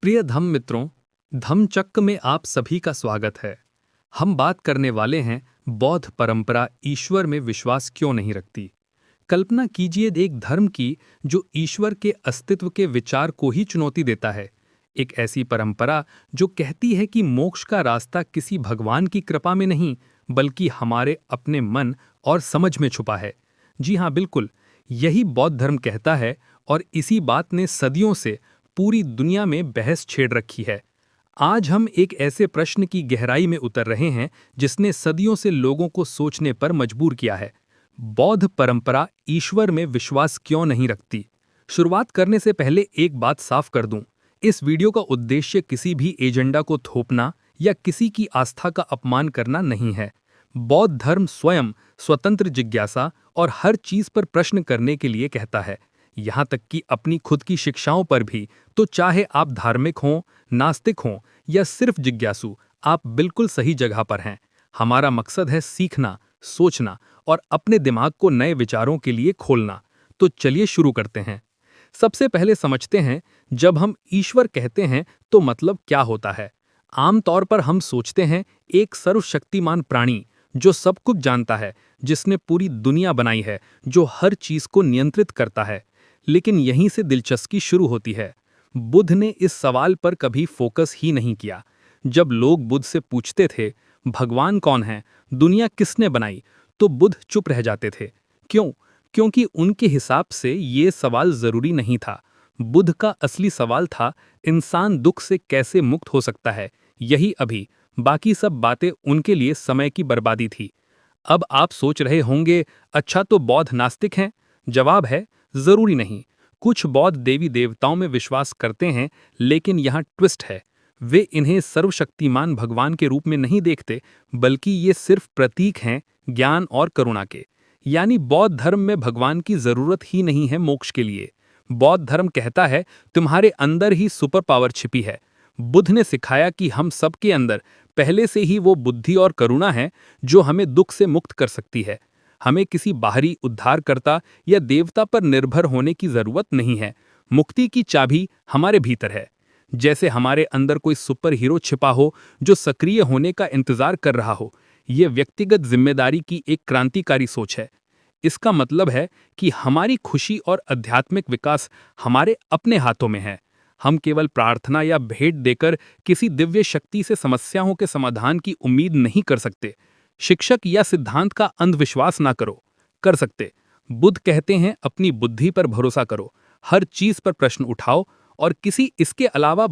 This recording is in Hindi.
प्रिय धम्म मित्रों, धम्मचक्र में आप सभी का स्वागत है। हम बात करने वाले हैं बौद्ध परंपरा ईश्वर में विश्वास क्यों नहीं रखती। कल्पना कीजिए एक धर्म की जो ईश्वर के अस्तित्व के विचार को ही चुनौती देता है। एक ऐसी परंपरा जो कहती है कि मोक्ष का रास्ता किसी भगवान की कृपा में नहीं बल्कि हमारे अपने मन और समझ में छुपा है। जी हाँ, बिल्कुल यही बौद्ध धर्म कहता है और इसी बात ने सदियों से पूरी दुनिया में बहस छेड़ रखी है। आज हम एक ऐसे प्रश्न की गहराई में उतर रहे हैं जिसने सदियों से लोगों को सोचने पर मजबूर किया है। बौद्ध परंपरा ईश्वर में विश्वास क्यों नहीं रखती। शुरुआत करने से पहले एक बात साफ कर दूं, इस वीडियो का उद्देश्य किसी भी एजेंडा को थोपना या किसी की आस्था का अपमान करना नहीं है। बौद्ध धर्म स्वयं स्वतंत्र जिज्ञासा और हर चीज पर प्रश्न करने के लिए कहता है, यहाँ तक कि अपनी खुद की शिक्षाओं पर भी। तो चाहे आप धार्मिक हों, नास्तिक हों या सिर्फ जिज्ञासु, आप बिल्कुल सही जगह पर हैं। हमारा मकसद है सीखना, सोचना और अपने दिमाग को नए विचारों के लिए खोलना। तो चलिए शुरू करते हैं। सबसे पहले समझते हैं, जब हम ईश्वर कहते हैं तो मतलब क्या होता है। आमतौर पर हम सोचते हैं एक सर्वशक्तिमान प्राणी जो सब कुछ जानता है, जिसने पूरी दुनिया बनाई है, जो हर चीज को नियंत्रित करता है। लेकिन यहीं से दिलचस्पी शुरू होती है। बुद्ध ने इस सवाल पर कभी फोकस ही नहीं किया। जब लोग बुद्ध से पूछते थे, भगवान कौन है, दुनिया किसने बनाई, तो बुद्ध चुप रह जाते थे। क्यों? क्योंकि उनके हिसाब से ये सवाल जरूरी नहीं था। बुद्ध का असली सवाल था, इंसान दुख से कैसे मुक्त हो सकता है, यही अभी। बाकी सब बातें उनके लिए समय की बर्बादी थी। अब आप सोच रहे होंगे, अच्छा तो बौद्ध नास्तिक हैं? जवाब है, जरूरी नहीं। कुछ बौद्ध देवी देवताओं में विश्वास करते हैं, लेकिन यहाँ ट्विस्ट है। वे इन्हें सर्वशक्तिमान भगवान के रूप में नहीं देखते, बल्कि ये सिर्फ प्रतीक हैं ज्ञान और करुणा के। यानी बौद्ध धर्म में भगवान की जरूरत ही नहीं है मोक्ष के लिए। बौद्ध धर्म कहता है तुम्हारे अंदर ही सुपर पावर छिपी है। बुद्ध ने सिखाया कि हम सबके अंदर पहले से ही वो बुद्धि और करुणा है जो हमें दुख से मुक्त कर सकती है। हमें किसी बाहरी उद्धारकर्ता या देवता पर निर्भर होने की जरूरत नहीं है। मुक्ति की चाबी हमारे भीतर है। जैसे हमारे अंदर कोई सुपर हीरो छिपा हो जो सक्रिय होने का इंतजार कर रहा हो। ये व्यक्तिगत जिम्मेदारी की एक क्रांतिकारी सोच है। इसका मतलब है कि हमारी खुशी और आध्यात्मिक विकास हमारे अपने हाथों में है। हम केवल प्रार्थना या भेंट देकर किसी दिव्य शक्ति से समस्याओं के समाधान की उम्मीद नहीं कर सकते। शिक्षक या सिद्धांत का अंधविश्वास ना करो। कर सकते। बुद्ध कहते हैं अपनी बुद्धि पर भरोसा करो, हर चीज पर प्रश्न उठाओ और किसी इसके अलावा